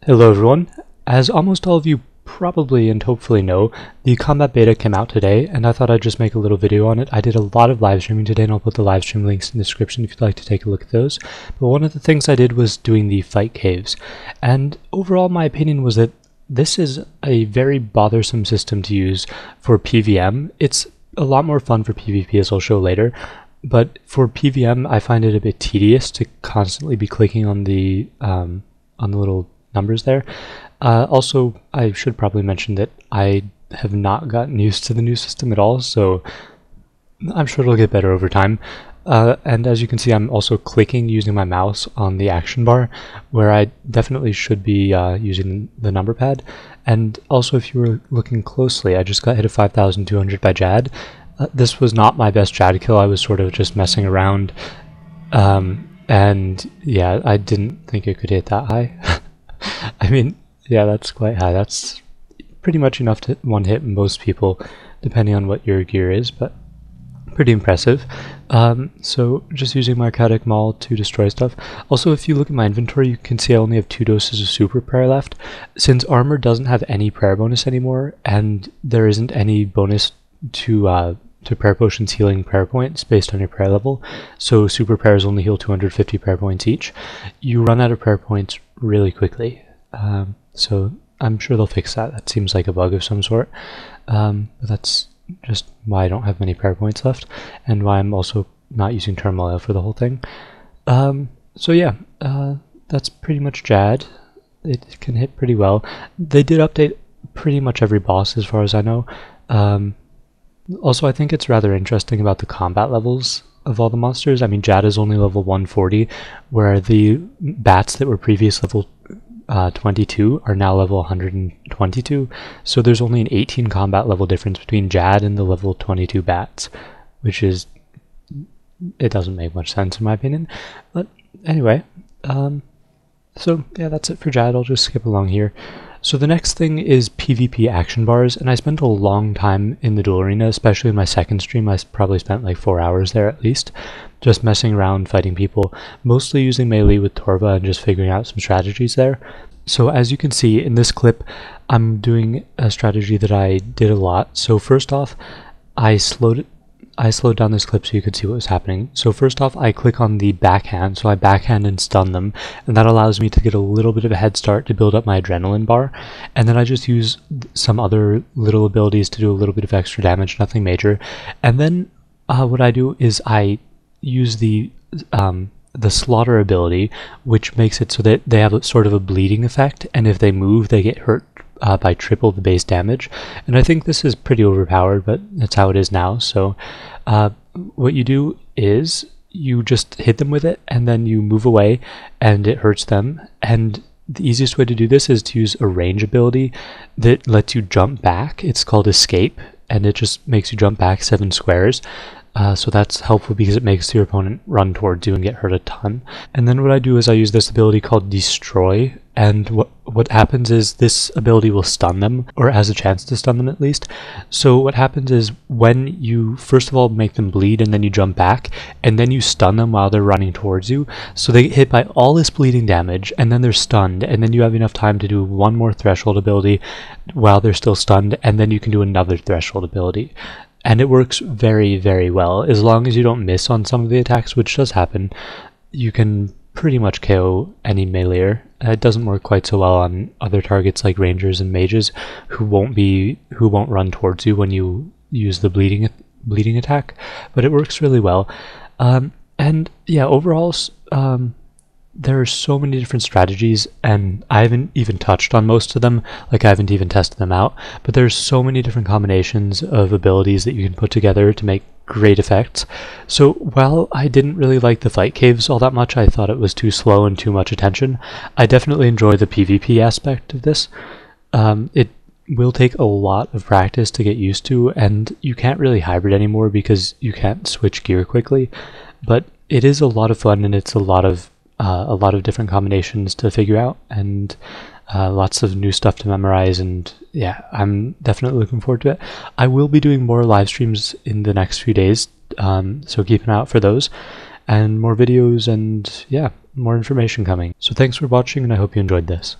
Hello everyone. As almost all of you probably and hopefully know, the combat beta came out today and I thought I'd just make a little video on it. I did a lot of live streaming today and I'll put the live stream links in the description if you'd like to take a look at those. But one of the things I did was doing the fight caves, and overall my opinion was that this is a very bothersome system to use for PVM. It's a lot more fun for PvP, as I'll show later, but for PVM I find it a bit tedious to constantly be clicking on the little numbers there. Also, I should probably mention that I have not gotten used to the new system at all, so I'm sure it'll get better over time. And as you can see, I'm also clicking using my mouse on the action bar, where I definitely should be using the number pad. And also, if you were looking closely, I just got hit of 5,200 by Jad. This was not my best Jad kill. I was sort of just messing around. And yeah, I didn't think it could hit that high. I mean, yeah, that's quite high. That's pretty much enough to one hit most people, depending on what your gear is, but pretty impressive. So just using my Narcotic Maul to destroy stuff. Also, if you look at my inventory, you can see I only have 2 doses of super prayer left. Since armor doesn't have any prayer bonus anymore, and there isn't any bonus to prayer potions healing prayer points based on your prayer level, so super prayers only heal 250 prayer points each, you run out of prayer points really quickly. So I'm sure they'll fix that. That seems like a bug of some sort. But that's just why I don't have many prayer points left, and why I'm also not using turmoil for the whole thing. So yeah, that's pretty much Jad. It can hit pretty well. They did update pretty much every boss as far as I know. Also, I think it's rather interesting about the combat levels of all the monsters. I mean, Jad is only level 140, where the bats that were previous level 22 are now level 122, so there's only an 18 combat level difference between Jad and the level 22 bats, which is, it doesn't make much sense in my opinion. But anyway, so yeah, that's it for Jad. I'll just skip along here. So the next thing is PvP action bars, and I spent a long time in the Duel Arena, especially in my second stream. I probably spent like 4 hours there at least, just messing around, fighting people, mostly using melee with Torva and just figuring out some strategies there. So as you can see in this clip, I'm doing a strategy that I did a lot. So first off, I slowed down this clip so you could see what was happening. So first off, I click on the backhand, so I backhand and stun them, and that allows me to get a little bit of a head start to build up my adrenaline bar. And then I just use some other little abilities to do a little bit of extra damage, nothing major. And then what I do is I use the slaughter ability, which makes it so that they have a sort of a bleeding effect, and if they move, they get hurt by triple the base damage. And I think this is pretty overpowered, but that's how it is now. So what you do is you just hit them with it, and then you move away, and it hurts them. And the easiest way to do this is to use a range ability that lets you jump back. It's called Escape, and it just makes you jump back 7 squares. So that's helpful because it makes your opponent run towards you and get hurt a ton. And then what I do is I use this ability called Destroy, and what happens is this ability will stun them, or has a chance to stun them at least. So what happens is when you first of all make them bleed, and then you jump back, and then you stun them while they're running towards you, so they get hit by all this bleeding damage, and then they're stunned, and then you have enough time to do one more threshold ability while they're still stunned, and then you can do another threshold ability. And it works very, very well. As long as you don't miss on some of the attacks, which does happen, you can pretty much KO any meleeer. It doesn't work quite so well on other targets like rangers and mages, who won't run towards you when you use the bleeding attack, but it works really well. And yeah, overall, there are so many different strategies, and I haven't even touched on most of them, like I haven't even tested them out, but there's so many different combinations of abilities that you can put together to make great effects. So while I didn't really like the fight caves all that much, I thought it was too slow and too much attention, I definitely enjoy the PvP aspect of this. It will take a lot of practice to get used to, and you can't really hybrid anymore because you can't switch gear quickly, but it is a lot of fun, and it's a lot of different combinations to figure out, and lots of new stuff to memorize, and yeah, I'm definitely looking forward to it. I will be doing more live streams in the next few days, so keep an eye out for those, and more videos, and yeah, more information coming. So thanks for watching, and I hope you enjoyed this.